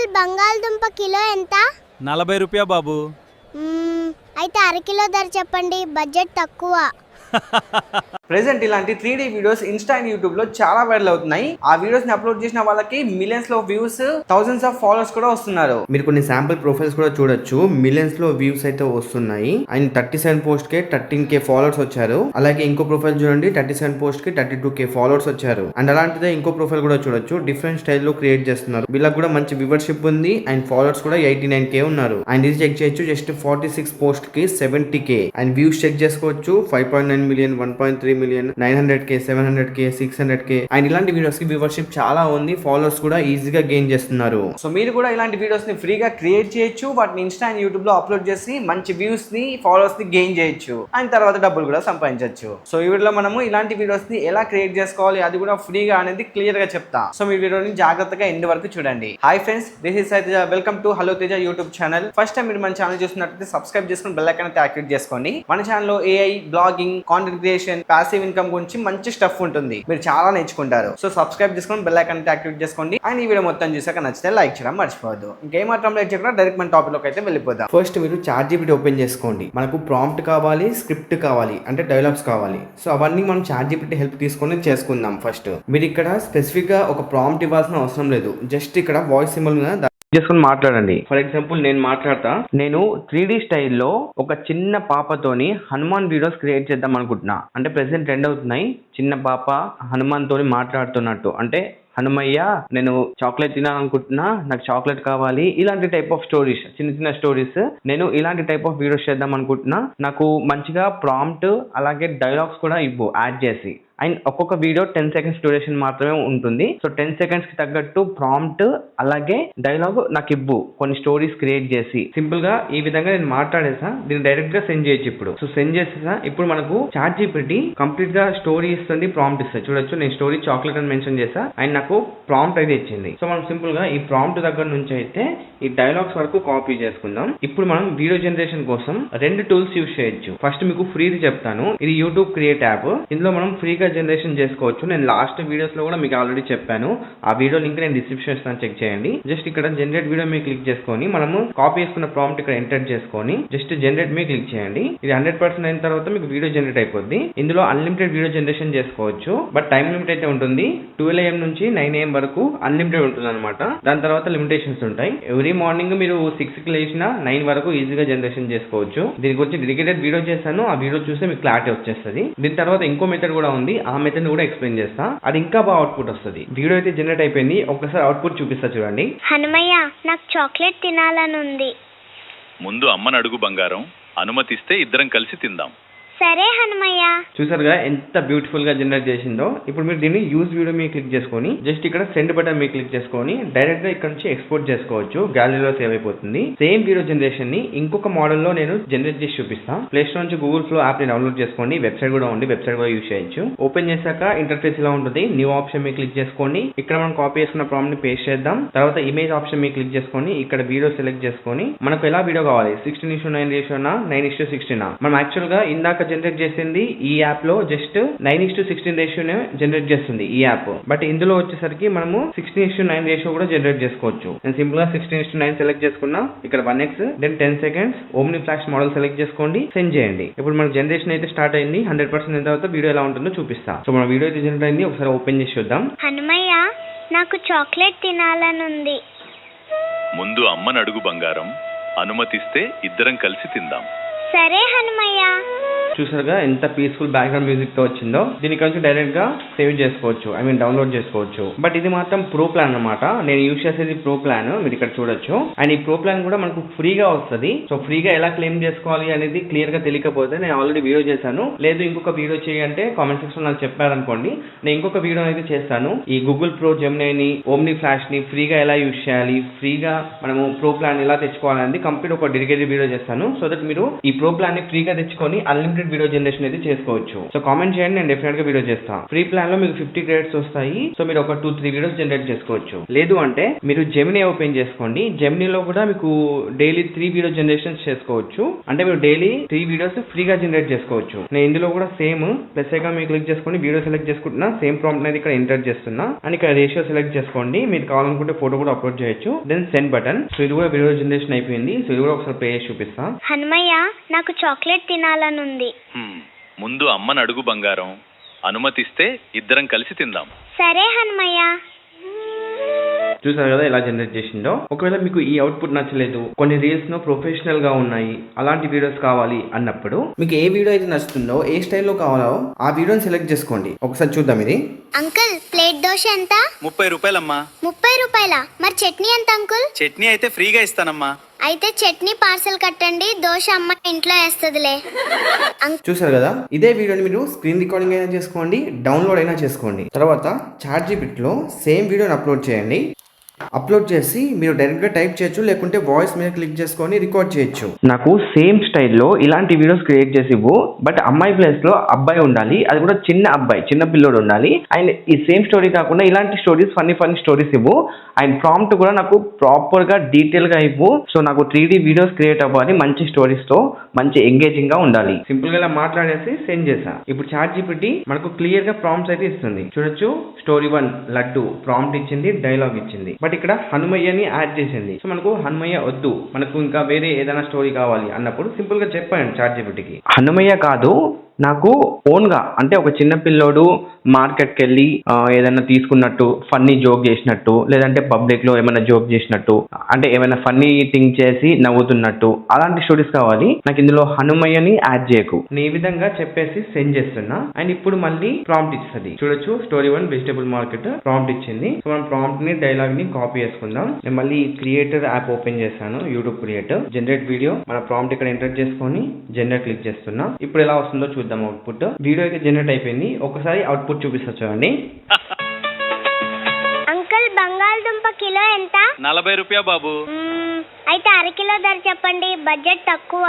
Uncle బంగాళదుంప kilo ఎంత? 40 రూపాయ బాబు. అయితే అరకిలో ధర చెప్పండి, బడ్జెట్ తక్కువ. ప్రెసెంట్ ఇలాంటి 3D videos Insta and YouTube లో చాలా వైరల్ అవుతున్నాయి. ఆ వీడియోస్ ని అప్లోడ్ చేసిన వాళ్ళకి మిలియన్స్ లో వ్యూస్, థౌసండ్స్ ఆఫ్ ఫాలోవర్స్ కూడా వస్తున్నారు. మీరు కొన్ని శాంపుల్ ప్రొఫైల్స్ కూడా చూడొచ్చు, మిలియన్స్ లో వ్యూస్ అయితే వస్తున్నాయి. And 37 post K 13K followers వచ్చారు. అలాగే ఇంకో ప్రొఫైల్ చూడండి, 37 పోస్ట్ కి 32K ఫాలోవర్స్ వచ్చారు. అండ్ అలాంటిదే ఇంకో ప్రొఫైల్ కూడా చూడొచ్చు, డిఫరెంట్ స్టైల్ లో క్రియేట్ చేస్తున్నారు. వీళ్ళకి కూడా మంచి వ్యూవర్షిప్ ఉంది అండ్ ఫాలోవర్స్ కూడా 89K ఉన్నారు. అండ్ ఇది చెక్ చేయొచ్చు, జస్ట్ 46 పోస్ట్ కి 70K. అండ్ వ్యూస్ చెక్ చేసుకోవచ్చు, 5.9 million, 1.3 million, 900K, 700K, 600K. And ఇలాంటి వీడియోస్ కి వ్యూవర్షిప్ చాలా ఉంది, ఫాలోవర్స్ కూడా ఈజీగా గెయిన్ చేస్తున్నారు. సో మీరు కూడా ఇలాంటి వీడియోస్ ని ఫ్రీగా క్రియేట్ చేయొచ్చు, వాటిని ఇన్స్టా అండ్ యూట్యూబ్ లో అప్లోడ్ చేసి మంచి వ్యూస్ ని, ఫాలోవర్స్ ని గెయిన్ చేయొచ్చు. అండ్ తర్వాత డబ్బులు కూడా సంపాదించవచ్చు. సో ఈ వీడియోలో మనము ఇలాంటి వీడియోస్ ని ఎలా క్రియేట్ చేసుకోవాలి, అది కూడా ఫ్రీగా అనేది క్లియర్ గా చెప్తా. సో మీ వీడియోని జాగ్రత్తగా ఎండ్ వరకు చూడండి. Hi friends, this is Teja. Welcome to hello Teja YouTube channel. First time మీరు మన ఛానల్ చూస్తున్నట్లయితే సబ్స్క్రైబ్ చేసుకుని బెల్ ఐకాన్ అయితే యాక్టివేట్ చేసుకోండి. మన ఛానల్లో AI, blogging, content creation, passive income గురించి మంచి స్టఫ్ ఉంటుంది, మీరు చాలా నేర్చుకుంటారు. సో సబ్స్క్రైబ్ చేసుకొని బెల్ ఐకాన్ యాక్టివేట్ చేసుకోండి. అండ్ ఈ వీడియో మొత్తం చూసాక నచ్చితే లైక్ చేయడం మర్చిపోవద్దు. ఇంకేమాత్రం లైక్ చేయకుండా డైరెక్ట్ మన టాపిక్ లోకి అయితే వెళ్ళిపోదాం. ఫస్ట్ మీరు ChatGPT ఓపెన్ చేసుకోండి. మనకు ప్రాంప్ట్ కావాలి, స్క్రిప్ట్ కావాలి, అంటే డైలాగ్స్ కావాలి. సో అవన్నీ మనం ChatGPT హెల్ప్ తీసుకొని చేసుకుందాం. ఫస్ట్ మీరు ఇక్కడ స్పెసిఫిక్ గా ఒక ప్రాంప్ట్ ఇవ్వాల్సిన అవసరం లేదు, జస్ట్ ఇక్కడ వాయిస్ సింబల్ మీద చేసుకుని మాట్లాడండి. ఫర్ ఎగ్జాంపుల్ నేను మాట్లాడతా, నేను 3D స్టైల్లో ఒక చిన్న పాపతోని హనుమాన్ వీడియోస్ క్రియేట్ చేద్దాం అనుకుంటున్నా. అంటే ప్రెసెంట్ ట్రెండ్ అవుతున్నాయి, చిన్న పాప హనుమాన్ తోని మాట్లాడుతున్నట్టు. అంటే హనుమయ్య, నేను చాక్లెట్ తినాలనుకుంటున్నా, నాకు చాక్లెట్ కావాలి. ఇలాంటి టైప్ ఆఫ్ స్టోరీస్, చిన్న చిన్న స్టోరీస్, నేను ఇలాంటి టైప్ ఆఫ్ వీడియోస్ చేద్దాం అనుకుంటున్నా. నాకు మంచిగా ప్రాంప్ట్ అలాగే డైలాగ్స్ కూడా ఇవ్వు యాడ్ చేసి. అండ్ ఒక్కొక్క వీడియో 10 సెకండ్స్ డ్యూరేషన్ మాత్రమే ఉంటుంది. సో 10 సెకండ్స్ కి తగ్గట్టు ప్రాంప్ట్ అలాగే డైలాగ్ నాకు ఇవ్వు, కొన్ని స్టోరీస్ క్రియేట్ చేసి. సింపుల్ గా ఈ విధంగా నేను మాట్లాడేసా, దీన్ని డైరెక్ట్ గా సెండ్ చేయొచ్చు. ఇప్పుడు సో సెండ్ చేసేసా. ఇప్పుడు మనకు ChatGPT కంప్లీట్ గా స్టోరీ ఇస్తుంది, ప్రాంప్ట్ ఇస్తుంది. చూడొచ్చు, నేను స్టోరీ చాక్లెట్ అని మెన్షన్ చేసా అండ్ నాకు ప్రాంప్ట్ అయితే ఇచ్చింది. సో మనం సింపుల్ గా ఈ ప్రాంప్ట్ దగ్గర నుంచి అయితే ఈ డైలాగ్స్ వరకు కాపీ చేసుకుందాం. ఇప్పుడు మనం వీడియో జనరేషన్ కోసం 2 టూల్స్ యూజ్ చేయొచ్చు. ఫస్ట్ మీకు ఫ్రీది చెప్తాను, ఇది యూట్యూబ్ క్రియేట్ యాప్. ఇందులో మనం ఫ్రీగా జనరేషన్ చేసుకోవచ్చు. నేను లాస్ట్ వీడియోస్ లో కూడా మీకు ఆల్రెడీ చెప్పాను, ఆ వీడియో లింక్ నేను డిస్క్రిప్షన్ ఇస్తాను, చెక్ చేయండి. జస్ట్ ఇక్కడ జనరేట్ వీడియో మీద క్లిక్ చేసుకొని మనము కాపీ చేసుకున్న ప్రాంప్ట్ ఇక్కడ ఎంటర్ చేసుకొని జస్ట్ జనరేట్ మీద క్లిక్ చేయండి. ఇది 100% అయిన తర్వాత మీకు వీడియో జనరేట్ అయిపోద్ది. ఇందులో అన్లిమిటెడ్ వీడియో జనరేషన్ చేసుకోవచ్చు, బట్ టైం లిమిట్ అయితే ఉంటుంది. 12 AM నుంచి 9 AM వరకు అన్లిమిటెడ్ ఉంటుంది అనమాట. దాని తర్వాత లిమిటేషన్స్ ఉంటాయి. ఎవ్రీ మార్నింగ్ మీరు 6 కి లేచిన 9 వరకు ఈజీగా జనరేషన్ చేసుకోవచ్చు. దీని గురించి డెడికేటెడ్ వీడియో చేశాను, ఆ వీడియో చూస్తే మీకు క్లారిటీ వచ్చేస్తుంది. దీని తర్వాత ఇంకో మెథడ్ కూడా ఉంది, ఆ మెథడ్ కూడా ఎక్స్ప్లెయిన్ చేస్తా, అది ఇంకా బాగా అవుట్పుట్ వస్తుంది. వీడియో అయితే జనరేట్ అయిపోయింది, ఒక్కసారి అవుట్పుట్ చూపిస్తా చూడండి. హనుమయ్య, నాకు చాక్లెట్ తినాలని ఉంది. ముందు అమ్మని అడుగు బంగారం, అనుమతిస్తే ఇద్దరం కలిసి తిందాం. సరే హనుమయ్య. చూసారుగా ఎంత బ్యూటిఫుల్ గా జనరేట్ చేసిందో. ఇప్పుడు మీరు దీన్ని యూజ్ వీడియో మీద క్లిక్ చేసుకొని జస్ట్ ఇక్కడ సెండ్ బటన్ మీద క్లిక్ చేసుకొని డైరెక్ట్ గా ఇక్కడ నుంచి ఎక్స్పోర్ట్ చేసుకోవచ్చు, గ్యాలరీలో సేవ్ అయిపోతుంది. సేమ్ వీడియో జనరేషన్ ని ఇంకొక మోడల్ లో నేను జనరేట్ చేసి చూపిస్తా. ప్లే స్టోర్ నుంచి గూగుల్ ఫ్లో యాప్ ని డౌన్లోడ్ చేసుకోండి, వెబ్సైట్ కూడా ఉంది, వెబ్సైట్ కూడా యూజ్ చేయొచ్చు. ఓపెన్ చేశాక ఇంటర్ఫేస్ ఇలా ఉంటుంది, న్యూ ఆప్షన్ మీద క్లిక్ చేసుకోండి. ఇక్కడ మనం కాపీ చేసుకున్న ప్రాంప్ట్ ని పేస్ట్ చేద్దాం. తర్వాత ఇమేజ్ ఆప్షన్ మీద క్లిక్ చేసుకొని ఇక్కడ వీడియో సెలెక్ట్ చేసుకొని మనకు ఎలా వీడియో కావాలి, 16:9 రేషియోనా, 9:16 మనం యాక్చువల్ గా ఇందాక జనరేట్ చేసింది ఈ యాప్ లో జస్ట్ 9:16 రేషియోనే జనరేట్ చేస్తుంది ఈ యాప్. బట్ ఇందులో వచ్చేసరికి మనము 16:9 రేషియో కూడా జనరేట్ చేసుకోవచ్చు. నేను సింపుల్ గా 16:9 సెలెక్ట్ చేసుకున్నా, ఇక్కడ 1x, then 10 seconds omni flash model select చేసుకోండి, సెండ్ చేయండి. ఇప్పుడు మన జనరేషన్ అయితే స్టార్ట్ అయింది. 100% అయిన తర్వాత వీడియో ఎలా ఉంటుందో చూపిస్తా. సో మన వీడియో అయితే జనరేట్ అయింది, ఒకసారి ఓపెన్ చేసి చూద్దాం. హనుమయ్య, నాకు చాక్లెట్ తినాలని ఉంది. ముందు అమ్మని అడుగు బంగారం, అనుమతిస్తే ఇద్దరం కలిసి తిందాం. సరే హనుమయ్య. చూసారుగా ఎంత పీస్ఫుల్ బ్యాక్గ్రౌండ్ మ్యూజిక్ తో వచ్చిందో. దీని నుంచి డైరెక్ట్ గా సేవ్ చేసుకోవచ్చు, ఐ మీన్ డౌన్లోడ్ చేసుకోవచ్చు. బట్ ఇది మాత్రం ప్రో ప్లాన్ అన్నమాట, నేను యూజ్ చేసేది ప్రో ప్లాన్, మీరు ఇక్కడ చూడొచ్చు. అండ్ ఈ ప్రో ప్లాన్ కూడా మనకు ఫ్రీగా వస్తుంది. సో ఫ్రీగా ఎలా క్లెయిమ్ చేసుకోవాలి అనేది క్లియర్ గా తెలియకపోతే నేను ఆల్రెడీ వీడియో చేశాను, లేదు ఇంకొక వీడియో చేయంటే కామెంట్ సెక్షన్ నాకు చెప్పారనుకోండి, నేను ఇంకొక వీడియో అయితే చేస్తాను. ఈ గూగుల్ ప్రో జెమినైని, ఓమ్ని ఫ్లాష్ ని ఫ్రీగా ఎలా యూజ్ చేయాలి, ఫ్రీగా మనము ప్రో ప్లాన్ ఎలా తెచ్చుకోవాలనేది కంప్లీట్ ఒక డెడికేటెడ్ వీడియో చేస్తాను. సో దట్ మీరు ఈ ప్రో ప్లాన్ ని ఫ్రీగా తెచ్చుకొని అన్లిమిటెడ్ అన్లిమిటెడ్ వీడియో జనరేషన్ అయితే చేసుకోవచ్చు. సో కామెంట్ చేయండి, నేను డెఫినెట్ గా వీడియో చేస్తాను. ఫ్రీ ప్లాన్ లో మీకు 50 క్రెడిట్స్ వస్తాయి. సో మీరు ఒక 2-3 వీడియోస్ జనరేట్ చేసుకోవచ్చు. లేదు అంటే మీరు జెమినీ ఓపెన్ చేసుకోండి. జెమినీలో కూడా మీకు డైలీ 3 వీడియో జనరేషన్స్ చేసుకోవచ్చు. అంటే మీరు డైలీ 3 వీడియోస్ ఫ్రీగా జనరేట్ చేసుకోవచ్చు. నేను ఇందులో కూడా సేమ్ ప్లస్ ఐకాన్ మీరు క్లిక్ చేసుకోండి, వీడియో సెలెక్ట్ చేసుకుంటున్నా, సేమ్ ప్రాంప్ట్ అనేది ఇక్కడ ఎంటర్ చేస్తున్నా అండ్ ఇక్కడ రేషియో సెలెక్ట్ చేసుకోండి. మీరు కావాలనుకుంటే ఫోటో కూడా అప్లోడ్ చేయొచ్చు. Then send button. సో ఇది కూడా వీడియో జనరేషన్ అయిపోయింది. సో ఇది కూడా ఒకసారి ప్లే చేసి చూపిస్తా. హనుమయ్య, నాకు చాక్లెట్ తినాలనుంది. ముందు అమ్మని అడుగు బంగారం, అనుమతిస్తే ఇద్దరం కలిసి తిందాం. సరే హనుమయ్య. చూసారు కదా ఎలా జనరేట్ చేసిందో. ఒకవేళ మీకు ఈ అవుట్పుట్ నచ్చలేదు, కొన్ని రీల్స్ లో ప్రొఫెషనల్ గా ఉన్నాయి, అలాంటి వీడియోస్ కావాలి అన్నప్పుడు మీకు ఏ వీడియో అయితే నచ్చుతుందో, ఏ స్టైల్లో కావాలో ఆ వీడియోని సెలెక్ట్ చేసుకోండి. ఒకసారి చూద్దాం ఇది. అంకుల్, ప్లేట్ దోశ ఎంత? 30 రూపాయలమ్మా. 30 రూపాయల? మరి చట్నీ ఎంత అంకుల్? చట్నీ అయితే ఫ్రీగా ఇస్తానమ్మా. అయితే చట్నీ పార్సల్ కట్టండి, దోశ అమ్మ ఇంట్లో వేస్తుందిలే. చూసారు కదా, ఇదే వీడియోని మీరు స్క్రీన్ రికార్డింగ్ అయినా చేసుకోండి, డౌన్లోడ్ అయినా చేసుకోండి. తర్వాత చాట్‌జీపీటీలో సేమ్ వీడియోని అప్లోడ్ చేయండి. అప్లోడ్ చేసి మీరు డైరెక్ట్ గా టైప్ చేయొచ్చు, లేకుంటే వాయిస్ మీద క్లిక్ చేసుకొని రికార్డ్ చేయొచ్చు. నాకు సేమ్ స్టైల్లో ఇలాంటి వీడియోస్ క్రియేట్ చేసి ఇవ్వు, బట్ అమ్మాయి ప్లేస్ లో అబ్బాయి ఉండాలి, అది కూడా చిన్న అబ్బాయి, చిన్న పిల్లోడు ఉండాలి. అండ్ ఈ సేమ్ స్టోరీ కాకుండా ఇలాంటి స్టోరీస్, ఫన్నీ స్టోరీస్ ఇవ్వు. అండ్ ప్రాంప్ట్ కూడా నాకు ప్రాపర్ గా డీటెయిల్ గా ఇవ్వు. సో నాకు 3D వీడియోస్ క్రియేట్ అవ్వాలి, మంచి స్టోరీస్ తో, మంచి ఎంగేజింగ్ గా ఉండాలి. సింపుల్ గా ఇలా మాట్లాడేసి సెండ్ చేసా. ఇప్పుడు చాట్‌జీపీటీ మనకు క్లియర్ గా ప్రాంప్ట్స్ అయితే ఇస్తుంది. చూడొచ్చు, స్టోరీ 1 లడ్డు ప్రాంప్ట్ ఇచ్చింది, డైలాగ్ ఇచ్చింది. బట్ ఇక్కడ హనుమయ్యని యాడ్ చేసింది. సో మనకు హనుమయ్య వద్దు, మనకు ఇంకా వేరే ఏదైనా స్టోరీ కావాలి అన్నప్పుడు సింపుల్ గా చెప్పాను చాట్‌జీపీటీకి, హనుమయ్య కాదు, నాకు ఓన్ గా, అంటే ఒక చిన్న పిల్లోడు మార్కెట్కి వెళ్ళి ఏదైనా తీసుకున్నట్టు, ఫన్నీ జోక్ చేసినట్టు, లేదంటే పబ్లిక్ లో ఏమైనా జోక్ చేసినట్టు, అంటే ఏమైనా ఫన్నీ థింగ్ చేసి నవ్వుతున్నట్టు, అలాంటి స్టోరీస్ కావాలి. నాకు ఇందులో హనుమయ్యని యాడ్ చేయకు. నేను ఈ విధంగా చెప్పేసి సెండ్ చేస్తున్నా. అండ్ ఇప్పుడు మళ్ళీ ప్రాంప్ట్ ఇస్తుంది. చూడొచ్చు, స్టోరీ 1 వెజిటబుల్ మార్కెట్ ప్రాంప్ట్ ఇచ్చింది. సో మనం ప్రాంప్ట్ ని, డైలాగ్ ని కాపీ చేసుకుందాం. నేను మళ్ళీ క్రియేటర్ యాప్ ఓపెన్ చేస్తాను, యూట్యూబ్ క్రియేటర్, జనరేట్ వీడియో. మన ప్రాంప్ట్ ఇక్కడ ఎంటర్ చేసుకొని జనరేట్ క్లిక్ చేస్తున్నా. ఇప్పుడు ఎలా వస్తుందో చూద్దాం. అవుట్పుట్ వీడియో అయితే జనరేట్ అయిపోయింది. ఒకసారి అవుట్పుట్ చూపిస్తా చూడండి. అంకుల్, బంగాళదుంప కిలో ఎంత? 40 రూపాయలు బాబు. అయితే అరకిలో ధర చెప్పండి, బడ్జెట్ తక్కువ.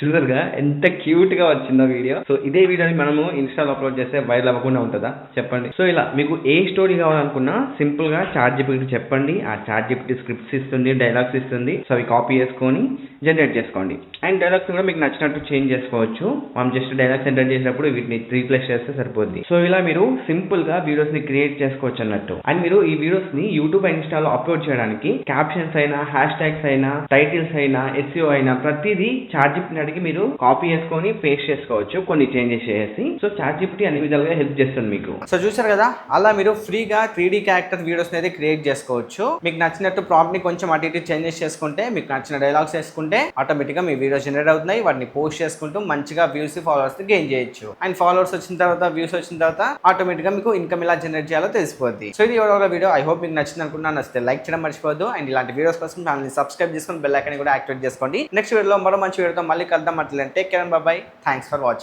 చూసారుగా ఎంత క్యూట్ గా వచ్చిందో వీడియో. సో ఇదే వీడియోని మనము ఇన్స్టాలో అప్లోడ్ చేస్తే వైరల్ అవ్వకుండా ఉంటుందా చెప్పండి. సో ఇలా మీకు ఏ స్టోరీ కావాలనుకున్నా సింపుల్ గా చాట్‌జీపీటీకి చెప్పండి. ఆ చాట్‌జీపీటీ స్క్రిప్ట్స్ ఇస్తుంది, డైలాగ్స్ ఇస్తుంది. సో అవి కాపీ చేసుకొని జనరేట్ చేసుకోండి. అండ్ డైలాగ్స్ కూడా మీకు నచ్చినట్టు చేంజ్ చేసుకోవచ్చు. మనం జస్ట్ డైలాగ్స్ ఎంటర్ చేసినప్పుడు వీటిని రీప్లేస్ చేస్తే సరిపోద్ది. సో ఇలా మీరు సింపుల్ గా వీడియోస్ ని క్రియేట్ చేసుకోవచ్చు అన్నట్టు. అండ్ మీరు ఈ వీడియోస్ ని యూట్యూబ్ అండ్ ఇన్స్టాలో అప్లోడ్ చేయడానికి క్యాప్షన్స్ అయినా, హ్యాష్ ట్యాగ్స్ అయినా, టైటిల్స్ అయినా, SEO అయినా ప్రతిదీ చాట్‌జీపీటీ అడిగి మీరు కాపీ చేసుకొని పేస్ట్ చేసుకోవచ్చు, కొన్ని చేంజెస్ చేసి. సో చాట్‌జీపీటీ అన్ని విధాలుగా హెల్ప్ చేస్తుంది మీకు. సో చూసారు కదా, అలా మీరు ఫ్రీగా 3D క్యారెక్టర్ వీడియోస్ అయితే క్రియేట్ చేసుకోవచ్చు. మీకు నచ్చినట్టు ప్రాంప్ట్ ని కొంచెం అటు ఇటు చేంజెస్ చేసుకుంటే, మీకు నచ్చిన డైలాగ్స్ వేసుకుంటే ఆటోమేటిక్ గా మీ వీడియోస్ జనరేట్ అవుతున్నాయి. వాటిని పోస్ట్ చేసుకుంటూ మంచిగా వ్యూస్, ఫాలోవర్స్ గెయిన్ చేయొచ్చు. అండ్ ఫాలోవర్స్ వచ్చిన తర్వాత, వ్యూస్ వచ్చిన తర్వాత ఆటోమేటిక్ గా మీకు ఇన్కమ్ ఎలా జనరేట్ చేయాలో తెలిసిపోద్ది. సో ఇది ఒక వీడియో. ఐ హోప్ మీకు నచ్చింది అనుకుంటున్నాను. నచ్చితే లైక్ చేయడం మర్చిపోవద్దు. అండ్ ఇలాంటి వీడియోస్ కోసం ఛానల్ ని సబ్స్క్రైబ్ చేసుకొని బెల్ ఐకాన్ కూడా యాక్టివేట్ చేసుకోండి. నెక్స్ట్ వీడియోలో మరో మంచి వీడియోతో మళ్ళీ కలుద్దాం. అంటే take care and by by. Thanks for watching.